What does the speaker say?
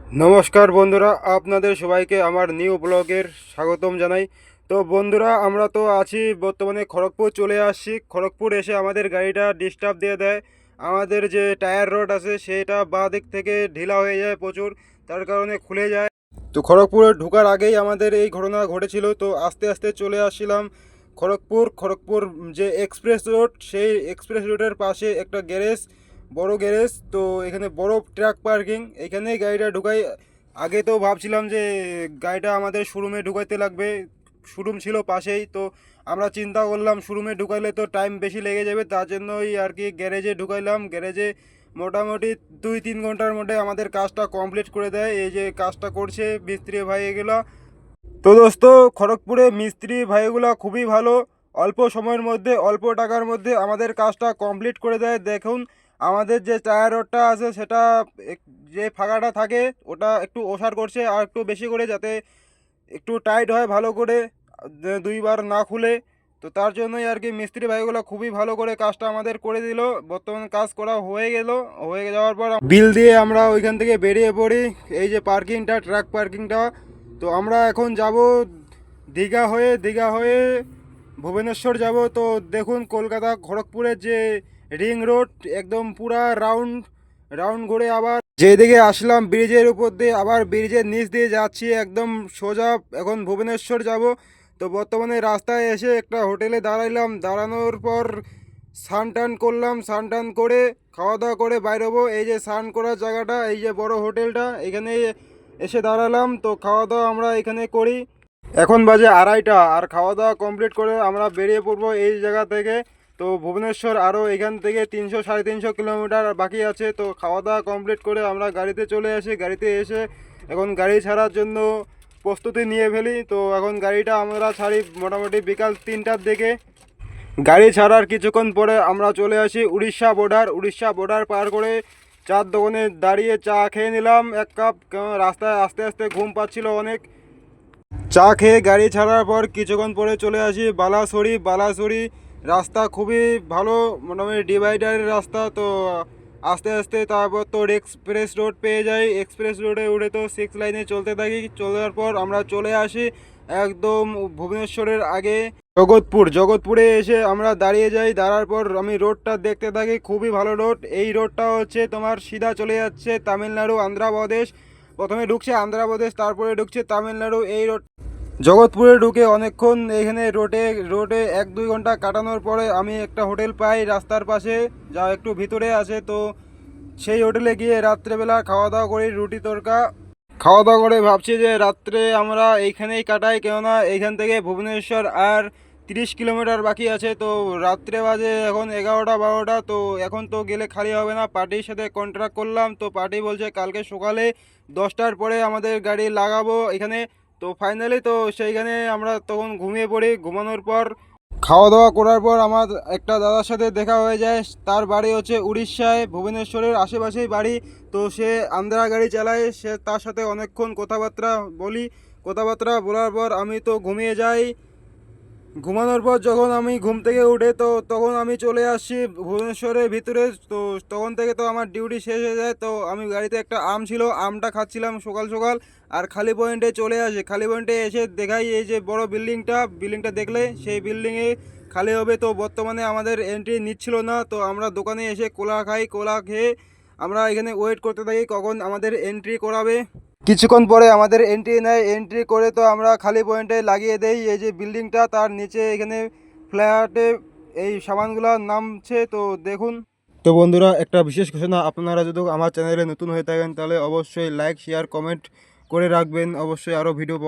নমস্কার বন্ধুরা, আপনাদের সবাইকে আমার নিউ ব্লগের স্বাগতম জানাই। তো বন্ধুরা, আমরা তো আছি বর্তমানে খড়গপুর চলে আসছি। খড়গপুর এসে আমাদের গাড়িটা ডিস্টার্ব দিয়ে দেয়। আমাদের যে টায়ার রড আছে সেটা বাঁ দিক থেকে ঢিলা হয়ে যায় প্রচুর, তার কারণে খুলে যায়। তো খড়গপুরে ঢোকার আগেই আমাদের এই ঘটনা ঘটেছিল। তো আস্তে আস্তে চলে আসছিলাম খড়গপুর যে এক্সপ্রেস রোড, সেই এক্সপ্রেস রোডের পাশে একটা গ্যারেজ, বড় গ্যারেজ। তো এখানে বড় ট্রাক পার্কিং, এখানেই গাড়িটা ঢুকাই। আগে তো ভাবছিলাম যে গাড়িটা আমাদের শোরুমে ঢুকাইতে লাগবে, শোরুম ছিল পাশেই। তো আমরা চিন্তা করলাম শোরুমে ঢুকাইলে তো টাইম বেশি লেগে যাবে, তার জন্যই আর কি গ্যারেজে ঢুকাইলাম। গ্যারেজে মোটামুটি 2-3 ঘন্টার মধ্যে আমাদের কাজটা কমপ্লিট করে দেয়। এই যে কাজটা করছে মিস্ত্রি ভাই এগুলা। তো দোস্ত, খড়গপুরে মিস্ত্রি ভাইগুলা খুবই ভালো। অল্প সময়ের মধ্যে অল্প টাকার মধ্যে আমাদের কাজটা কমপ্লিট করে দেয়। দেখুন, আমাদের যে টায়ার রডটা আছে সেটা যে ফাঁকাটা থাকে ওটা একটু ওসার করছে আর একটু বেশি করে, যাতে একটু টাইট হয় ভালো করে, দুইবার না খুলে। তো তার জন্যই আর কি মিস্ত্রি ভাইগুলো খুবই ভালো করে কাজটা আমাদের করে দিল। বর্তমান কাজ করা হয়ে গেল। হয়ে যাওয়ার পর বিল দিয়ে আমরা ওইখান থেকে বেরিয়ে পড়ি। এই যে পার্কিংটা, ট্রাক পার্কিংটা। তো আমরা এখন যাব দীঘা হয়ে ভুবনেশ্বর যাব। তো দেখুন, কলকাতা খড়গপুরের যে রিং রোড, একদম পুরা রাউন্ড রাউন্ড ঘুরে আবার যেদিকে আসলাম ব্রিজের উপর দিয়ে, আবার ব্রিজের নিচ দিয়ে যাচ্ছি একদম সোজা। এখন ভুবনেশ্বর যাব। তো বর্তমানে রাস্তায় এসে একটা হোটেলে দাঁড়াইলাম। দাঁড়ানোর পর স্নান টান করলাম, স্নান টান করে খাওয়া দাওয়া করে বাইরবো। এই যে স্নান করার জায়গাটা, এই যে বড় হোটেলটা, এখানে এসে দাঁড়ালাম। তো খাওয়া দাওয়া আমরা এখানে করি। এখন বাজে 2:30, আর খাওয়া দাওয়া কমপ্লিট করে আমরা বেরিয়ে পড়বো এই জায়গা থেকে। তো ভুবনেশ্বর আরও এখান থেকে 300-350 কিলোমিটার বাকি আছে। তো খাওয়া দাওয়া কমপ্লিট করে আমরা গাড়িতে চলে আসি। গাড়িতে এসে এখন গাড়ি ছাড়ার জন্য প্রস্তুতি নিয়ে ফেলি। তো এখন গাড়িটা আমরা ছাড়ি মোটামুটি বিকাল 3টার দিকে। গাড়ি ছাড়ার কিছুক্ষণ পরে আমরা চলে আসি উড়িষ্যা বর্ডার। উড়িষ্যা বর্ডার পার করে চার দোকানে দাঁড়িয়ে চা খেয়ে নিলাম 1 কাপ। রাস্তায় আস্তে আস্তে ঘুম পাচ্ছিল অনেক। চা খেয়ে গাড়ি ছাড়ার পর কিছুক্ষণ পরে চলে আসি বালাসোরি। রাস্তা খুবই ভালো, মোটামুটি ডিভাইডারের রাস্তা। তো আস্তে আস্তে তারপর তো এক্সপ্রেস রোড পেয়ে যাই। এক্সপ্রেস রোডে উঠে তো 6 লাইনে চলতে থাকি। চলার পর আমরা চলে আসি একদম ভুবনেশ্বরের আগে জগৎপুরে এসে আমরা দাঁড়িয়ে যাই। দাঁড়ার পর আমি রোডটা দেখতে থাকি, খুবই ভালো রোড। এই রোডটা হচ্ছে তোমার সিধা চলে যাচ্ছে তামিলনাড়ু, অন্ধ্রপ্রদেশ। প্রথমে ঢুকছে অন্ধ্রপ্রদেশ, তারপরে ঢুকছে তামিলনাড়ু। এই রোড জগৎপুরে ঢুকে অনেকক্ষণ এখানে রোডে রোডে 1-2 ঘন্টা কাটানোর পরে আমি একটা হোটেল পাই রাস্তার পাশে, যা একটু ভিতরে আছে। তো সেই হোটেলে গিয়ে রাত্রেবেলা খাওয়া দাওয়া করি, রুটি তড়কা খাওয়া দাওয়া করে ভাবছি যে রাত্রে আমরা এইখানেই কাটাই, কেননা এইখান থেকে ভুবনেশ্বর আর 30 কিলোমিটার বাকি আছে। তো রাত্রে বাজে এখন 11টা 12টা। তো এখন তো গেলে খালি হবে না, পার্টির সাথে কন্ট্রাক্ট করলাম। তো পার্টি বলছে কালকে সকালে 10টার পরে আমাদের গাড়ি লাগাবো এখানে। তো ফাইনালি তো সেইখানে আমরা তখন ঘুমিয়ে পড়ি। ঘুমানোর পর খাওয়া দাওয়া করার পর আমার একটা দাদার সাথে দেখা হয়ে যায়। তার বাড়ি হচ্ছে উড়িষ্যায়, ভুবনেশ্বরের আশেপাশেই বাড়ি। তো সে আন্ধ্রা গাড়ি চালায়। সে তার সাথে অনেকক্ষণ কথাবার্তা বলি। কথাবার্তা বলার পর আমি তো ঘুমিয়ে যাই। ঘুমানোর পর যখন আমি ঘুম থেকে উঠে, তো তখন আমি চলে আসছি ভুবনেশ্বরের ভিতরে। তো তখন থেকে তো আমার ডিউটি শেষ হয়ে যায়। তো আমি গাড়িতে একটা আম ছিল, আমটা খাচ্ছিলাম সকাল সকাল। আর খালি পয়েন্টে চলে আসি। খালি পয়েন্টে এসে দেখাই এই যে বড় বিল্ডিংটা দেখলে সেই বিল্ডিংয়ে খালি হবে। তো বর্তমানে আমাদের এন্ট্রি নিচ্ছিল না। তো আমরা দোকানে এসে কোলা খাই। কোলা খেয়ে আমরা এখানে ওয়েট করতে থাকি কখন আমাদের এন্ট্রি করাবে। কিছুক্ষণ পরে আমাদের এন্ট্রি নেয়। এন্ট্রি করে তো আমরা খালি পয়েন্টে লাগিয়ে দেই এই যে বিল্ডিংটা, তার নিচে এখানে ফ্ল্যাটে এই সামানগুলো নামছে। তো দেখুন। তো বন্ধুরা, একটা বিশেষ ঘোষণা, আপনারা যদি আমার চ্যানেলে নতুন হয়ে থাকেন তাহলে অবশ্যই লাইক শেয়ার কমেন্ট করে রাখবেন। অবশ্যই আরও ভিডিও